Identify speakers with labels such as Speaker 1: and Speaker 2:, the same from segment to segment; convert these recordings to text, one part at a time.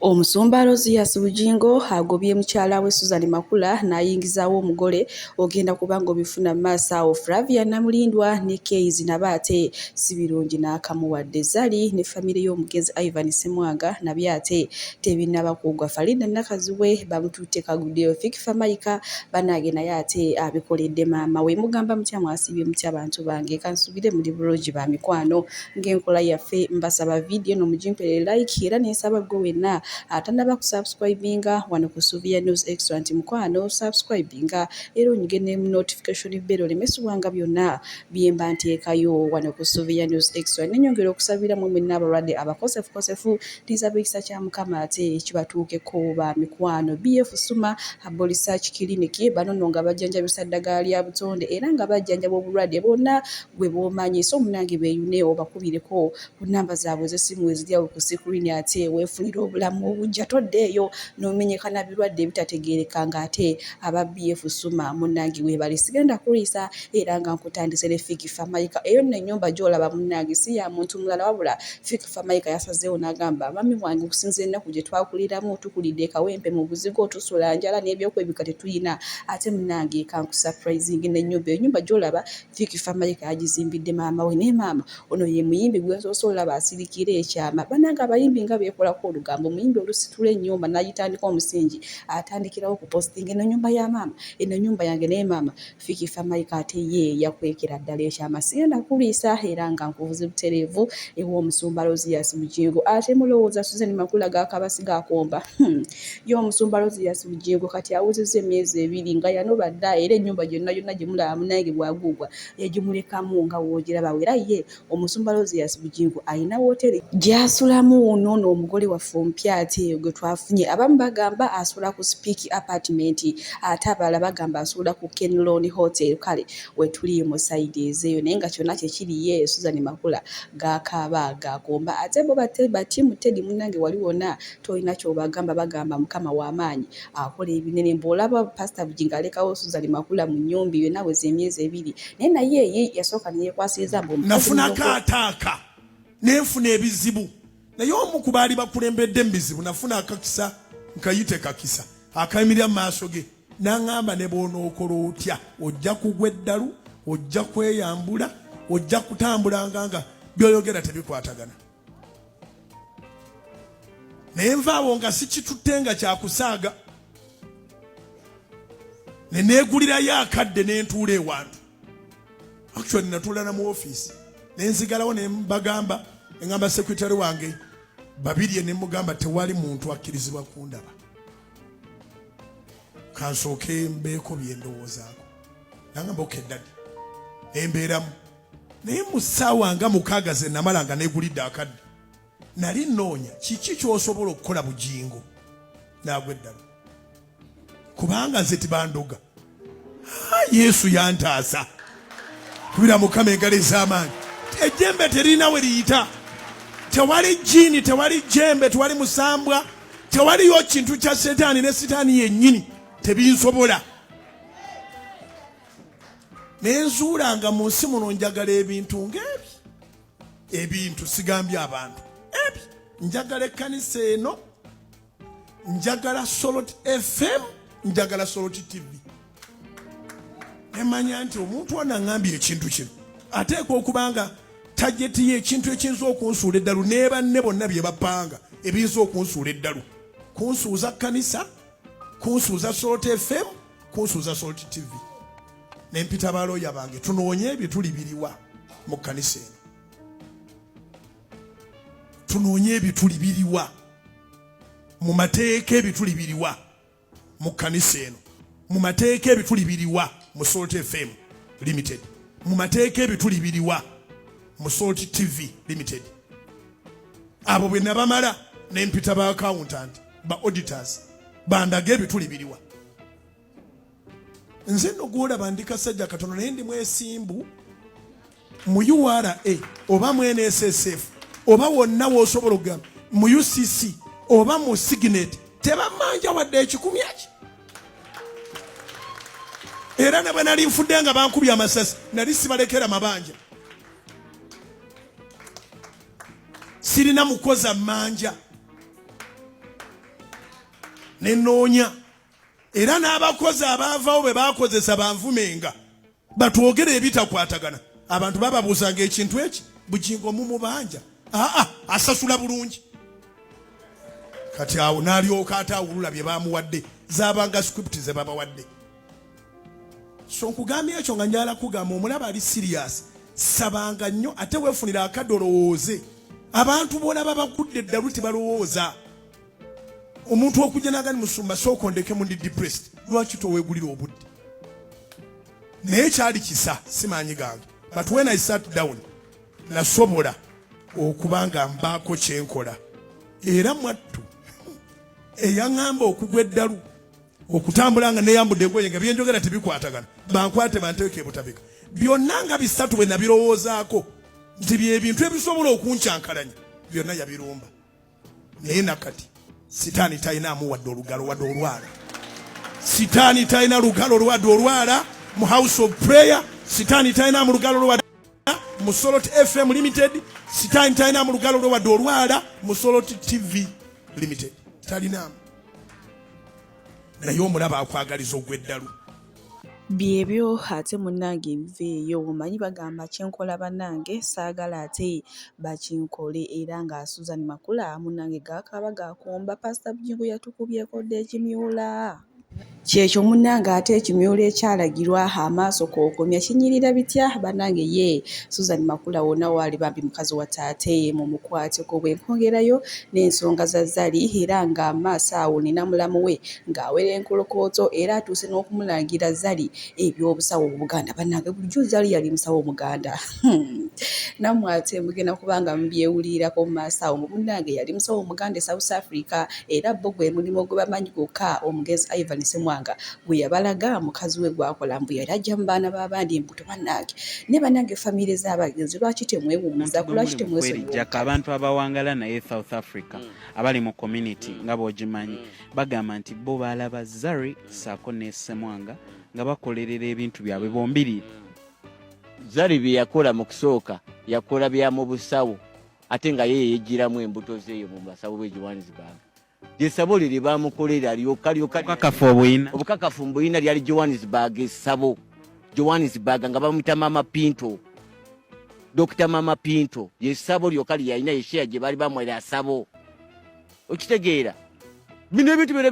Speaker 1: Omusumba Rosias Bugingo agobye mukyala we Susan Makula n'ayingizaawo omugole ogenda kubanga obifuna maaso awo Flavia Namulindwa ne Keizi Nabaate si birungi n'akamuwadde Zali ne famire y'omugenzi Ivan Semwanga nabyate tebinnaba kuggwa Farida Nakaziwe bamututte kaguddeyo Fikifa Maika banage naye ate abikoledde maama we mugamba mutya mwasibye mutya abantu bange kansubire muri bulogi ba mikwano ng'enkola yaffe mbasaba video n'omugimpere like era n'ensaba gwe wenna atanaba kusubscribinga wano ku Suvia News Extra nti mukwano subscribinga era onyige mu notification bell olemesubwanga byonna byemba nteekayo wano ku Suvia News Extra nenyongera okusabira mu mwenna abalwadde abakosefu tizabisa kya mukama ate kibatuukeko ba mikwano BF Suma Abo Research Clinic banono nga bajjanjabisa ddagala lya butonde era nga bajjanjaba obulwadde bonna gwe bwomanyi so munange beeyune obakubireko ku namba zaabwe z'essimu eziri awo ku screen ate weefunira obulamu obujja toddeeyo n'omenyekana birwadde ebitategeereka ng'ate aba BF Suma munnange weebale sigenda kuliisa era nga nkutandisire Fikifa Maika eyo nno ennyumba gy'olaba munnange si ya muntu mulala wabula Fikifa Maika yasazeewo n'agamba mami wange okusinza ennaku gye twakuliramu tukulidde kawempe mu buzigo tusula njala n'ebyokwebika tetuyina ate munnange kankusurprising n'ennyumba ennyumba gy'olaba Fikifa Maika yagizimbidde maama we ne maama ono ye muyimbi gwe nsoose olaba asirikira ekyama bannange abayimbi nga beekolako olugambo omuyimbi olusitula ennyumba n'agitandika omusingi atandikirawo ku posting eno nnyumba ya maama eno nnyumba yange naye maama Fikifa Maika ate ye yakwekera ddala ekyama sigenda kuliisa era nga nkuvuze butereevu ew'omusumba Rosias Bugingo ate mulowooza Susan Makula gakabasiga akomba y'omusumba Rosias Bugingo kati awuzizza emyezi 2 nga yanoba dda era ennyumba gyonna gye mulaba munange bwagugwa yagimulekamu nga woogiraba era ye omusumba Rosias Bugingo ayina wooteri gy'asulamu n'ono omugole waffe omupya ate gwe twafunye abamu bagamba asula ku Speak Apartment ate abalala bagamba asula ku Kenlon Hotel kale we tuli mu side ezeeyo naye nga kyonna kyekiri ye Susan Makula gakaaba gakomba ate bo batimu Teddy munnange wali wonna tolina kyobagamba bagamba mukama w'amaanyi akola ebinene mbolaba Pastor Bugingo alekawo Susan Makula mu nnyumba eyo nawe emyezi 2 naye ye yasooka neyekwasiriza mbu
Speaker 2: nafuna kaataaka nenfuna ebizibu naye omu ku baali bakulembedde mu bizibu nafuna akakisa nkayite kakisa akayimirira mu maaso ge n'aŋŋamba ne bw'onookola otya ojja kugwa eddalu ojja kweyambula ojja kutambulanga nga by'oyogera tebikwatagana naye nvaawo nga sikitutte nga kyakusaaga ne neegulirayo akadde ne ntuula ewantu actually natuulana mu ofiisi ne nzigalawo ne mbagamba engamba sekretary wange babirye ne mugamba tewali muntu akkirizibwa kundaba kansooke mbeeko bye ndowoozaako nangamba okeddadi embeeramu naye mu ssaawa nga 6 ze namala nga neegulidde akadde nali nnoonya kiki ky'osobola okukola Bugingo naagwa eddalu kubanga nze tibandoga Yesu yantaasa kubira mukama engalo ez'amaanyi ejjembe terina we liyita tewali jjiini tewali jjembe tewali musambwa tewaliyo kintu kya setaani ne setaani yennyini tebinsobola nenzuulanga mu nsi muno njagala ebintu ng'ebi ebintu sigambye abantu ebi njagala ekkanisa eno njagala Soloti FM njagala Soloti TV nemanya nti omuntu ono aŋŋambye ekintu kino ateekwa okubanga tajeti ye ekintu ekiyinza okunsuula eddalu ne banne bonna bye bapanga ebiyinza okunsuula eddalu kunsuuza kkanisa kunsuuza Soloti FM kunsuuza Soloti TV nempita balooya bange tunoonye ebyo tuli biriwa mu kkanisa eno tunoonye ebyo tuli biriwa mu mateeka ebyo tuli biriwa mu kkanisa eno mu mateeka ebyo tuli biriwa mu Soloti FM Limited mu mateeka ebyo tuli biriwa mu Soloti TV Limited abo bwe nabamala nempita ba accountant ba auditors bandaga ebyo tuli biriwa nze no gwolaba ndi kasajja katono naye ndi mwesimbu mu URA oba mu NSSF oba wonna w'osobola okugamba mu UCC oba mu Signet tebamanja wadde ekikumi eki era ne bwe nali nfudde nga bankubye amasasi nali sibalekera mabanja sirina mukoza manja ne nnoonya era n'abakozi abaavawo be baakozesa banvumenga batwogere ebitakwatagana abantu bababuuzanga ekintu eki Bugingo mumubanja asasula bulungi kati awo n'alyoka atawulula bye baamuwadde zaabanga script ze babawadde. So nkugambye ekyo nga njala kugamba omulaba ali serious sabanga nnyo ate weefunira akadolowooze abantu bona babagudde eddalu tebalowooza omuntu okujja nagani musumba sookondeke mundi depressed lwaki toweegulira obudde naye kyali kisa simanyi gange but when I sat down nasobola okubanga mbaako kyenkola era mwattu eyaŋŋamba okugwa eddalu okutambula nga neyambudde engoye nga byenjogera tebikwatagana bankwate banteeke butabika byonna nga bisatu bwe nabirowoozaako nti byebintu ebisobola okunkyankalanya byonna yabirumba naye nakati sitaani talina amuwadde olugalo wadde olwala sitaani talina lugalo lwadde olwala mu house of prayer sitaani talina mu lugalo lwadde mu Solot FM Limited sitaani talina mu lugalo lwadde olwala mu Solot TV Limited talinamu naye omulaba akwagaliza ogw'eddalu
Speaker 1: byebyo ate munnange ebiveeyo omanyi bagamba kyenkola bannange saagala ate bakinkole era nga Susan Makula munnange gaakaaba gakomba Pastor Bugingo yatukubyeko dde ekimyula kyekyo munnange ate ekimyula ekyalagirwa amaaso kookomya kinyirira bitya bannange ye Susan Makula wonna waali bambi mukazi wa taate mu mukwateko bwenkongerayo n'ensonga za Zali era nga amaaso awo nina mulamu we ng'awera enkolokooto era atuuse n'okumulangira Zali ebyobusawo mu Buganda bannange bulijjo Zali yali musawo Muganda nammwe ate mugenda kubanga mubyewulirako mu maaso awo mu munnange yali musawo Muganda e South Africa era bo gwe mulimu gwe bamanyi gwokka omugenzi Ivan Ssemwanga gwe yabalaga mukazi we gwakola mbu yali ajja mu baana b'abandi embuto bannange ne bannange famire z'abagenzi lwaki temwewummuza lwaki temwesonyiwa
Speaker 3: abantu abawangala naye South Africa abali mu community nga bw'ogimanyi bagamba nti bo baalaba Zari saako ne Ssemwanga nga bakolerera ebintu byabwe bombirire.
Speaker 4: Zari bye yakola mu kusooka yakola bya mu busawo ate nga yeye yejjiramu embuto zeeyo mu basawo b'e Johannesburg. Esabo liri bamukolera obukakafu mbuyina lyali Johannesburg esabo Johannesburg nga bamuyita Mama Pinto Dr. Mama Pinto yesabo lyokali yalina yeshea gye bali bamwera asabo okitegeera bino ebintu bere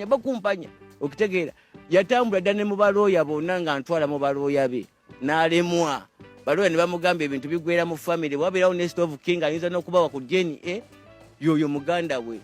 Speaker 4: bakumpanya okitegeera yatambula ddane mu balooya bonna nga ntwala mu balooya be n'alemwa balooya ne bamugamba ebintu bigwera mu family wabeerawo Nest of King ayinza n'okubawa ku jeni yoyo muganda we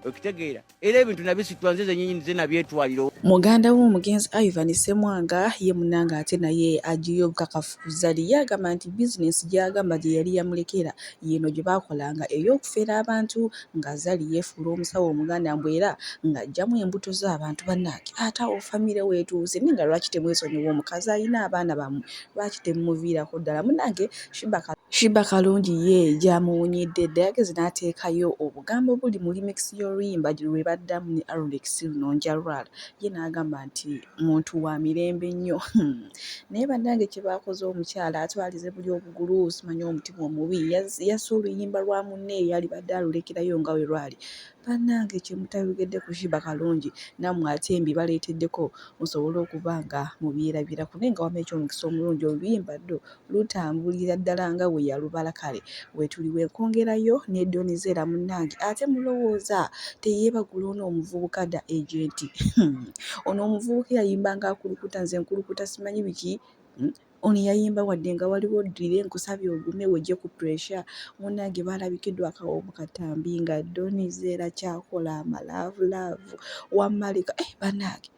Speaker 4: okitegeera era ebintu nabisitwa nze nnyinyi nze nabyetwaliro
Speaker 1: muganda w'omugenzi Ivan Ssemwanga ye munnange ate naye agiyo obukakafu Zali yagamba nti bizinesi gyagamba gye yali yamulekera yeno gye baakolanga ey'okufeera abantu nga Zali yeefuula omusawo omuganda mbw era ng'ajjamu embuto z'abantu bannange ate awo famire weetuuse naye nga lwaki temwesonyiwa omukazi alina abaana bammwe lwaki temumuviirako ddala munnange Shiba Kalungi ye gyamuwunyidde dda yageze n'ateekayo obugambo buli mu remix y'oluyimba lwe baddamu ne Alex Nonjalwala ye n'agamba nti muntu wa mirembe nnyo naye bannange kye baakoze omukyala atwalize buli obugulu simanyi omutima omubi yassa oluyimba lwa munne yali badde alulekerayo nga we lwali bannange kye mutabigedde ku Shiba Kalungi nammwe ate mbi baleeteddeko musobole okuba nga mubyerabirako naye nga wama ekyomukisa omulungi oluyimba ddo lutambulira ddala nga we yalubala kale wetuli wenkongerayo ne Donizera munnange ate mulowooza teyeebagula ono omuvubuka dda agenti ono omuvubuka yayimbanga akulukuta nze nkulukuta simanyi biki ono yayimba wadde nga waliwo ddire nkusabye ogume wejje ku pressure munnange baalabikiddwa akawoomu katambi nga Donizera kyakola amalaavu wammalika bannange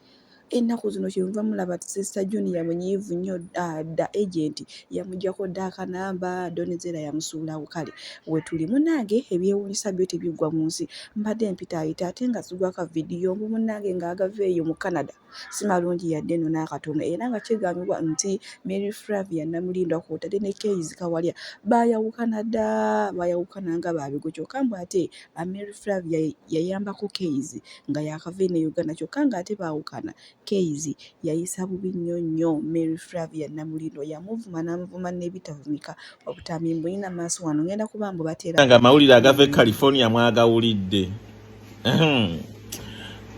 Speaker 1: ennaku zino kyenva mulaba Sister Junior munyiivu nnyo dda agenti yamuggyako dda akanamba Donizera yamusuulawo kale wetuli munnange ebyewuunyisa byo tebiggwa mu nsi mbadde mpita ayita ate nga sigwa ka vidiyo mbu munnange ng'agaveeyo mu Canada si malungi yadde nno n'akatono era nga kigambibwa nti Mary Flavia Namulindwa kw'otadde ne Keys Kawalya baayawukana dda baayawukana nga baabigo kyokka mbw ate Mary Flavia yayambako Keys nga yakava ne Uganda kyokka nga ate baawukana Keys yayisa bubi nnyo Mary Flavia Namulindwa yamuvuma n'amuvuma n'ebitavumika obutambi mbuyina maaso wano ngenda kuba mbu bateera
Speaker 5: nga mawulire agava e California mwagawulidde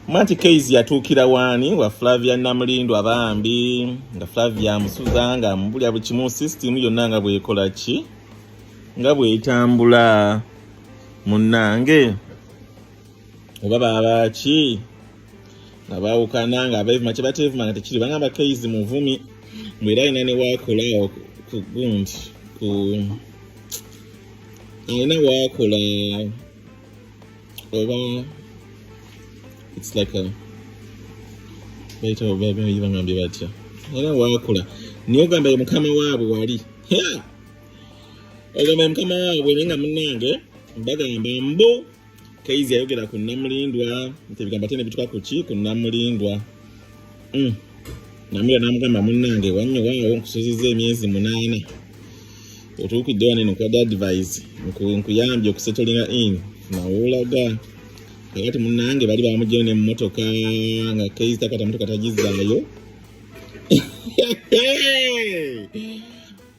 Speaker 5: Mati case yatuukira wani wa Flavia Namulindo abambi nga Flavia Musuza nga mbulya bukimu system yonna nga bwekola ki nga bwetambula munnange oba baba ki nga bawukana nga abayivu mache batevu nga tekiri bangamba case muvumi mwera ina ne wakola ku gundi ku ina wakola oba it's like a wait oh baby even ngambye batya era wakola niyo gamba ye mukama waabwe wali ogamba mukama waabwe nga munnange mbagamba mbo Kaizi yayogera ku Namulindwa ntebigamba tene bitwa ku ki ku Namulindwa namira namugamba munnange wannyo waawo nkusuziza emyezi 8 otuukidde wano kwa advice nkuyambye okusettlinga in nawulaga kakati munnange bali bamujjeo ne mmotoka nga Kaizi takata mmotoka tagizaayo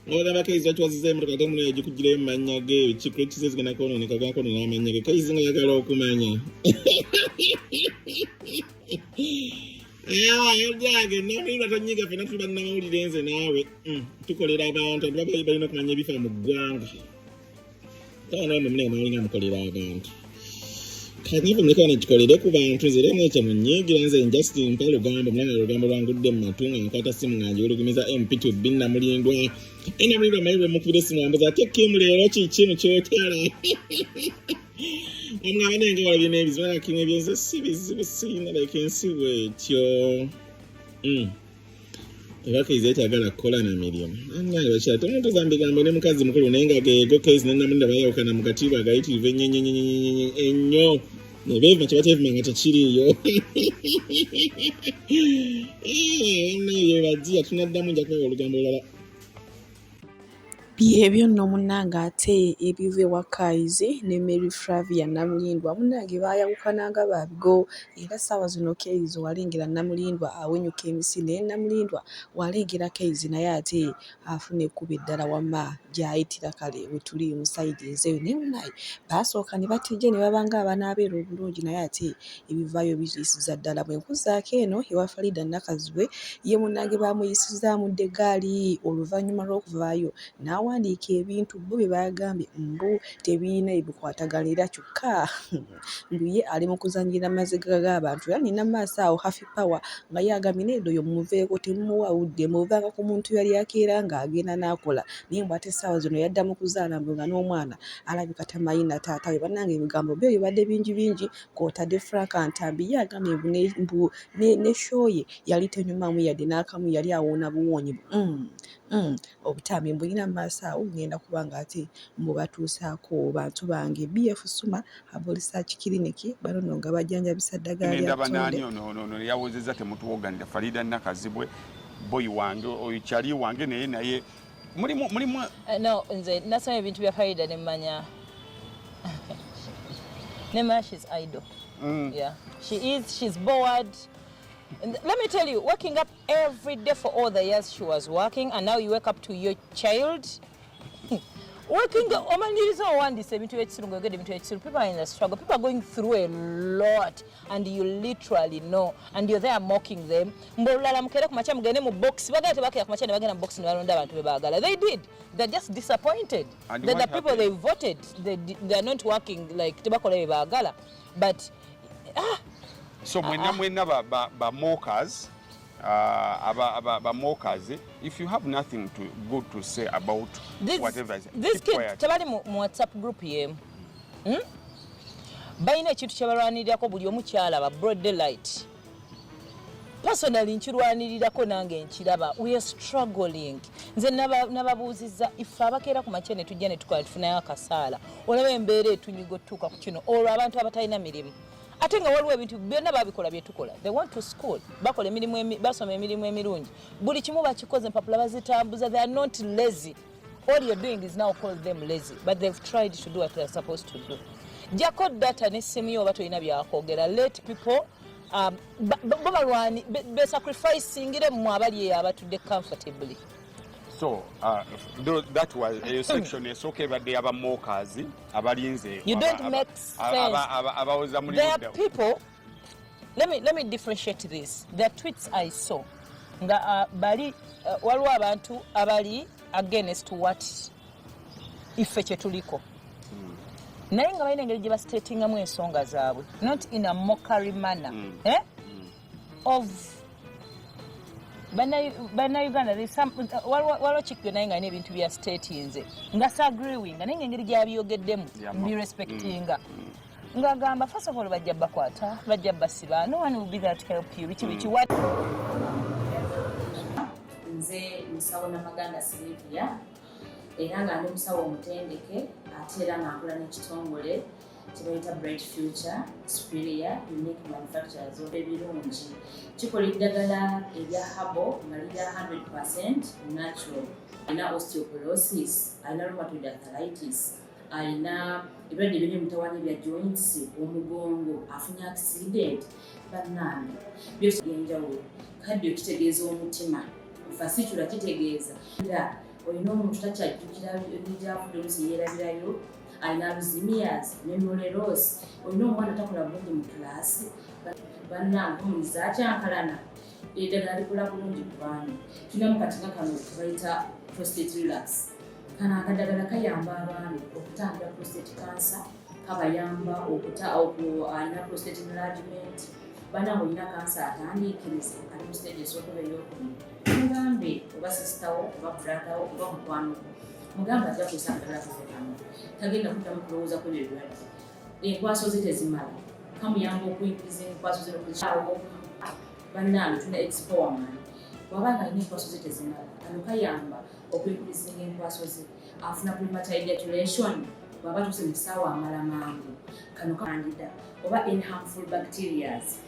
Speaker 5: Ngogamba Kaizi wachiwaziza mmotoka tamuno yagikugireyo mumanya ge kikritize zigenda koononeka gakona n'amanya ge Kaizi nga yagala okumanya yodage Namulindwa tonyiga fena tuli bannamawulire nze naawe tukolera abantu babayi balina okumanya ebifa mu ggwanga tawa nawe mumunenge mawulinga mukolera abantu kanivu mleka nikikolere ku bantu nze rero ekyo munyigira nze Justin Mpalo Gambo mwana Lugambo lwangudde mu matunga nkata simu nganje olugumiza MP2 Namulindwa Namulindwa mayiwe mukubire simu ambaza ate Kim leero kiki mu kyotala omwana nenge wala bine bizwana kimwe byenze sibizibu sina like ensiwe tyo Kaizi yatagala kukola na mirimu angaye bachata omuntu zambigambo ne mukazi mukulu nenga gego Kaizi Namulindwa bayawukana mu katiba gayitirive ennyo nebeva kibatevu manga tekiriyo naye bajiya tunaddamu njakuba olugambo olulala
Speaker 1: byebyo nno munnange ate ebiva ewa Kaizi ne Mary Flavia Namulindwa munnange baayawukananga babigo era ssaawa zino Kaizi walengera Namulindwa awenyuka emisi naye Namulindwa walengera Kaizi naye ate afuna ekkuba eddala wamma gy'ayitira kale we tuli mu sayidi ezeyo naye munaye baasooka ne batijja ne babanga abanaabeera obulungi naye ate ebivaayo biriisiza ddala bwe nkuzaako eno ewa Farida Nakazibwe ye munnange baamuyisizaamu ddegaali oluvannyuma lw'okuvaayo nawandiika ebintu bo bye bagambye mbu tebiina ebikwatagana era kyokka mbu ye ali mu kuzannyira amaziga g'abantu era nina maaso awo Happy Power nga yagambye needo yo mumuveeko temumuwawudde muvanga ku muntu yali akeera ng'agenda n'akola naye mbu ate essaawa zino yadda mu kuzaala mbu nga n'omwana alabika tamayina taata we bannange ebigambo byo bibadde bingi kw'otadde Frank Ntambi ye agambye mbu ne show ye yali tenyumamu yadde n'akamu yali awoona buwonyi obutambi mbulina maaso awo ngenda kubanga ate mbu batuusaako bantu bange BF Suma abo research clinic bano nno nga bajjanjabisa ddagala lya
Speaker 6: Tonde ono yawozezza temutuwoganira Farida Nakazibwe boyi wange oyo kyali wange naye mulimu
Speaker 7: no nze nasoma ebintu bya Farida ne mmanya she's idle. Yeah, she's bored. And let me tell you, waking up every day for all the years she was working, and now you wake up to your child. Working, people are in the struggle. People are going through a lot, and you literally know, and you're there mocking them. They did. They're just disappointed that the people they voted, they're not working like but
Speaker 6: so mwena ba mockers if you have nothing good to say about whatever
Speaker 7: this kid tabali mu WhatsApp group ye bayina ekintu kyabalwanirirako buli omukyala ba broad daylight personally nkirwanirirako nange nkiraba we are struggling nze nababuuzizza ife abakeera ku makya ne tujja ne tukola tufunayo akasaala olaba embeera etunyigotuuka ku kino olwo abantu abatalina mirimu ate nga waliwo ebintu byonna babikola byetukola they want to school bakola emirimu basoma emirimu emirungi buli kimu bakikoze empapula bazitambuza they are not lazy all you're doing is now call them lazy but they've tried to do what they're supposed to do jako data n'essimu yo batolina byakwogera let people babalwani be sacrificingire mu abali abatudde comfortably
Speaker 6: So that was a section esooka ebadde abamokers abalinze.
Speaker 7: You don't make sense.
Speaker 6: Abawoza muli
Speaker 7: There are people, let me differentiate this. There are tweets I saw nga bali waliwo abantu abali against what ife kye tuliko. Naye nga balina engeri gye bastatingamu ensonga zaabwe, not in a mockery manner. Of Bannayuganda, waliwo kikyo naye nga alina ebintu bya statinze nga saagreewinga naye nga engeri gy'abyogeddemu mbirespectinga ng'agamba first of all bajja bakwata bajja basiba, no one will be there to help you. Biki what
Speaker 1: nze musawo Namaganda Sylvia era nga ndi musawo omutendeke ate era nga nkola n'ekitongole kibayita Bright Future Superior Unique Manufacturers ebirungi kikola eddagala erya habo nga lirya 100% natural. Alina osteoporosis, alina rheumatoid arthritis, alina ebirwadde biri mutawaana bya joints, omugongo, afunye accident, bannange byose byenjawulo. Kaddio kitegeeza omutima, fasitula kitegeeza era olina omuntu takyajjukira ebyafudde oluusi yeerabirayo, alina alzheimer's, memory loss, olina omwana takola bulungi mu kilaasi, bannange omuliza akyankalana eddagala likola bulungi ku baana. Tulina mu katinga kano kebayita prostate relax. Kano akadagala kayamba abaana okutangira prostate cancer, kabayamba alina prostate enlargement, bannange olina kansa atandiikiriza ali mu stage esookola ey'okubiri. Mugambe oba sisitawo oba bratawo oba mukwano mugambe ajja kusa akadagala kano tagenda kuddamu kulowooza ku ebirwadde. Enkwaso ze tezimala, kamuyamba okuyingiza enkwaso ze okuzaawo. Bannange tulina expowerman bw'abanga alina enkwaso ze tezimala, kano kayamba okuyingiza enkwaso ze. Afuna premature ejaculation bw'aba tuuse mu kisaawe amala mangu, kano kandida oba in harmful bacterias